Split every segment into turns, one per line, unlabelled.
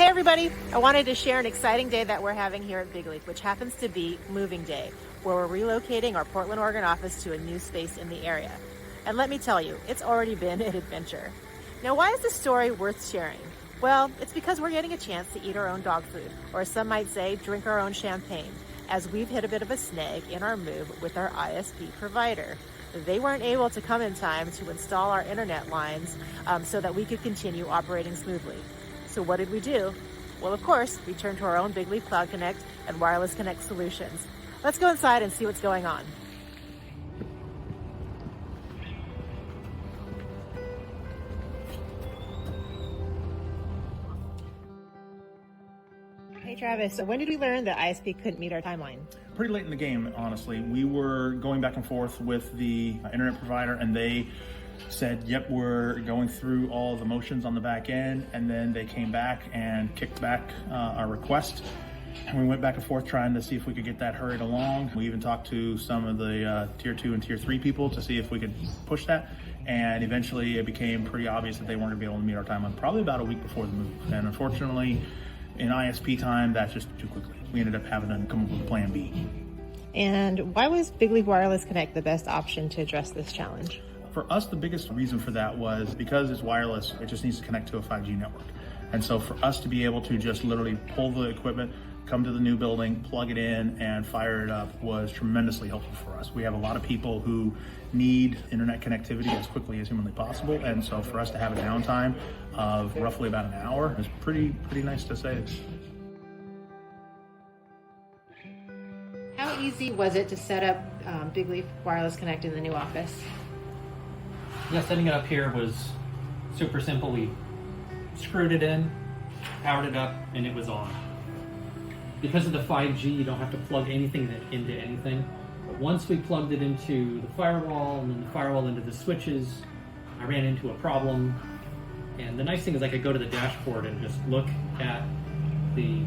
Hey everybody, I wanted to share an exciting day that we're having here at Bigleaf, which happens to be moving day, where we're relocating our Portland, Oregon office to a new space in the area. And let me tell you, it's already been an adventure. Now, why is this story worth sharing? Well, it's because we're getting a chance to eat our own dog food, or some might say, drink our own champagne, as we've hit a bit of a snag in our move with our ISP provider. They weren't able to come in time to install our internet lines so that we could continue operating smoothly. So what did we do? Well, of course, we turned to our own Bigleaf Cloud Connect and Wireless Connect solutions. Let's go inside and see what's going on. Hey Travis, so when did we learn that ISP couldn't meet our timeline?
Pretty late in the game, honestly. We were going back and forth with the internet provider, and they said, yep, we're going through all the motions on the back end, and then they came back and kicked back our request. And we went back and forth trying to see if we could get that hurried along. We even talked to some of the tier 2 and tier 3 people to see if we could push that. And eventually it became pretty obvious that they weren't going to be able to meet our timeline probably about a week before the move. And unfortunately, in ISP time, that's just too quickly. We ended up having to come up with a plan B.
And why was Bigleaf Wireless Connect the best option to address this challenge?
For us, the biggest reason for that was because it's wireless, it just needs to connect to a 5G network. And so for us to be able to just literally pull the equipment, come to the new building, plug it in, and fire it up was tremendously helpful for us. We have a lot of people who need internet connectivity as quickly as humanly possible. And so for us to have a downtime of roughly about an hour is pretty nice to say.
How easy was it to set up Bigleaf Wireless Connect in the new office?
Yeah, setting it up here was super simple. We screwed it in, powered it up, and it was on. Because of the 5G, you don't have to plug anything into anything. But once we plugged it into the firewall and then the firewall into the switches, I ran into a problem. And the nice thing is I could go to the dashboard and just look at the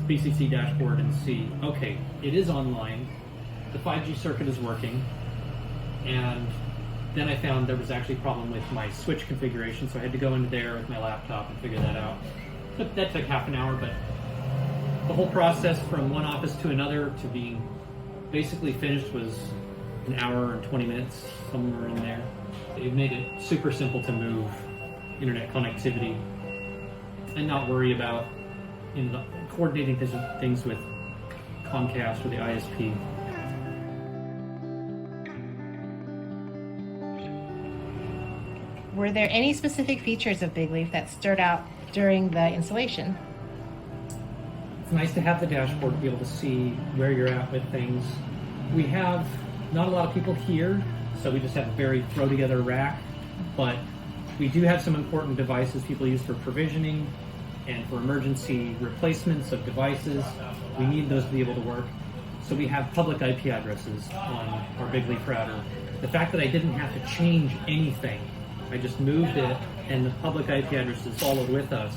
BCC dashboard and see, okay, it is online, the 5G circuit is working, and then I found there was actually a problem with my switch configuration, so I had to go into there with my laptop and figure that out. But that took half an hour, but the whole process from one office to another to being basically finished was an hour and 20 minutes, somewhere in there. It made it super simple to move internet connectivity and not worry about coordinating things with Comcast or the ISP.
Were there any specific features of Bigleaf that stood out during the installation?
It's nice to have the dashboard to be able to see where you're at with things. We have not a lot of people here, so we just have a very throw together rack, but we do have some important devices people use for provisioning and for emergency replacements of devices. We need those to be able to work. So we have public IP addresses on our Bigleaf router. The fact that I didn't have to change anything, I just moved it and the public IP addresses followed with us.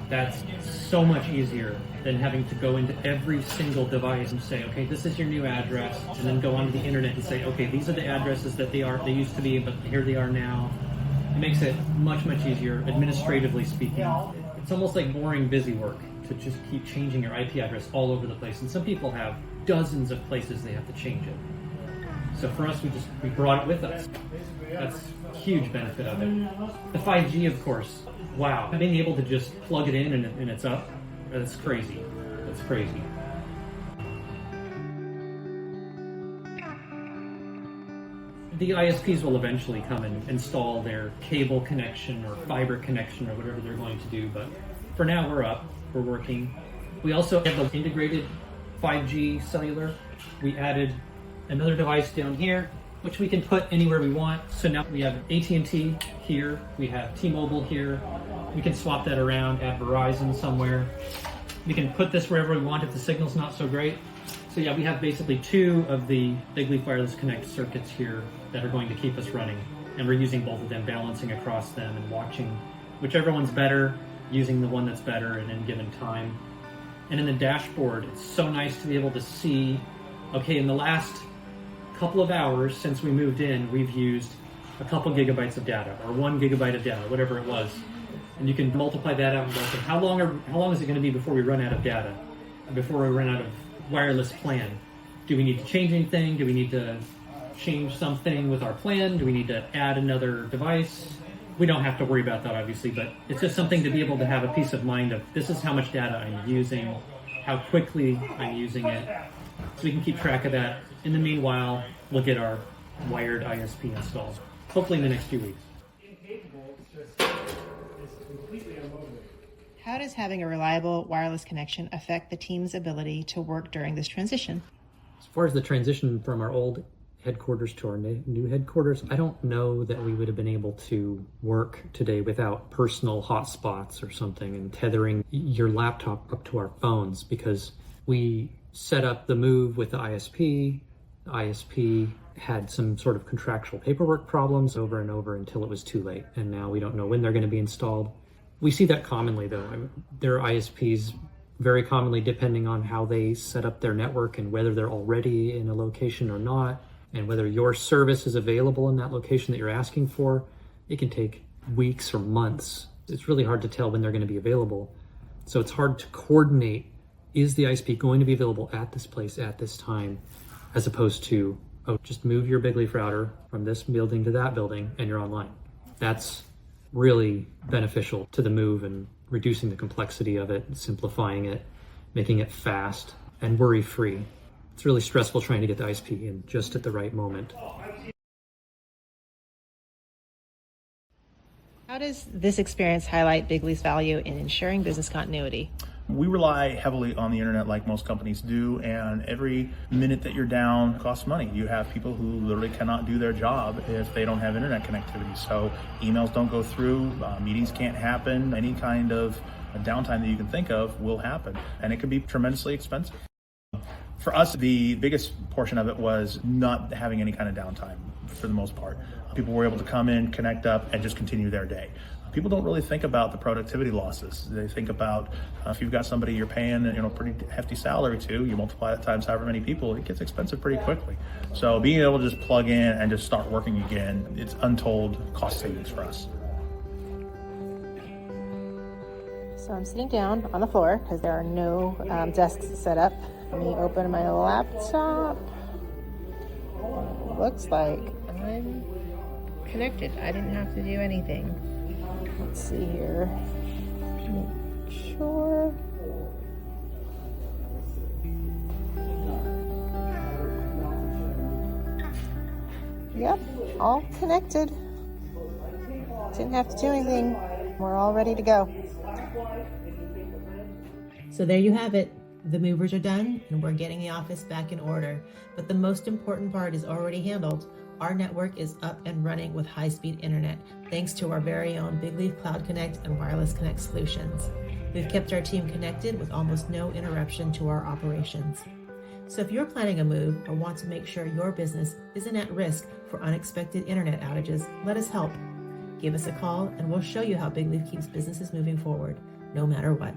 That's so much easier than having to go into every single device and say, okay, this is your new address, and then go onto the internet and say, okay, these are the addresses that they used to be, but here they are now. It makes it much easier, administratively speaking. It's almost like boring busy work to just keep changing your IP address all over the place. And some people have dozens of places they have to change it. So for us, we brought it with us. That's a huge benefit of it. The 5G, of course, wow. Being able to just plug it in and it's up, that's crazy. That's crazy. The ISPs will eventually come and install their cable connection or fiber connection or whatever they're going to do, but for now we're up, we're working. We also have the integrated 5G cellular. We added another device down here, which we can put anywhere we want. So now we have AT&T here, we have T-Mobile here. We can swap that around, add Verizon somewhere. We can put this wherever we want if the signal's not so great. So yeah, we have basically 2 of the Bigleaf Wireless Connect circuits here that are going to keep us running. And we're using both of them, balancing across them and watching whichever one's better, using the one that's better at any given time. And in the dashboard, it's so nice to be able to see, okay, in the last couple of hours since we moved in, we've used a couple gigabytes of data, or 1 gigabyte of data, whatever it was. And you can multiply that out and go, okay, how long is it going to be before we run out of data? Before we run out of wireless plan? Do we need to change anything? Do we need to change something with our plan? Do we need to add another device? We don't have to worry about that, obviously, but it's just something to be able to have a peace of mind of this is how much data I'm using, how quickly I'm using it, so we can keep track of that. In the meanwhile, we'll get our wired ISP installed, hopefully in the next few weeks.
How does having a reliable wireless connection affect the team's ability to work during this transition?
As far as the transition from our old headquarters to our new headquarters, I don't know that we would have been able to work today without personal hotspots or something and tethering your laptop up to our phones, because we set up the move with the ISP. The ISP had some sort of contractual paperwork problems over and over until it was too late, and now we don't know when they're going to be installed. We see that commonly, though. There are ISPs very commonly, depending on how they set up their network and whether they're already in a location or not, and whether your service is available in that location that you're asking for, it can take weeks or months. It's really hard to tell when they're going to be available. So it's hard to coordinate, is the ISP going to be available at this place at this time, as opposed to, oh, just move your Bigleaf router from this building to that building and you're online. That's really beneficial to the move and reducing the complexity of it, simplifying it, making it fast and worry-free. It's really stressful trying to get the ISP in just at the right moment.
How does this experience highlight Bigleaf's value in ensuring business continuity?
We rely heavily on the internet like most companies do, and every minute that you're down costs money. You have people who literally cannot do their job if they don't have internet connectivity. So emails don't go through, meetings can't happen, any kind of downtime that you can think of will happen, and it can be tremendously expensive. For us, the biggest portion of it was not having any kind of downtime for the most part. People were able to come in, connect up, and just continue their day. People don't really think about the productivity losses. They think about if you've got somebody you're paying a pretty hefty salary to, you multiply that times however many people, it gets expensive pretty quickly. So being able to just plug in and just start working again, it's untold cost savings for us.
So I'm sitting down on the floor because there are no desks set up. Let me open my laptop. Looks like I'm connected. I didn't have to do anything. Let's see here. Make sure. Yep, all connected. Didn't have to do anything. We're all ready to go. So there you have it. The movers are done and we're getting the office back in order. But the most important part is already handled. Our network is up and running with high-speed internet, thanks to our very own Bigleaf Cloud Connect and Wireless Connect solutions. We've kept our team connected with almost no interruption to our operations. So if you're planning a move or want to make sure your business isn't at risk for unexpected internet outages, let us help. Give us a call and we'll show you how Bigleaf keeps businesses moving forward, no matter what.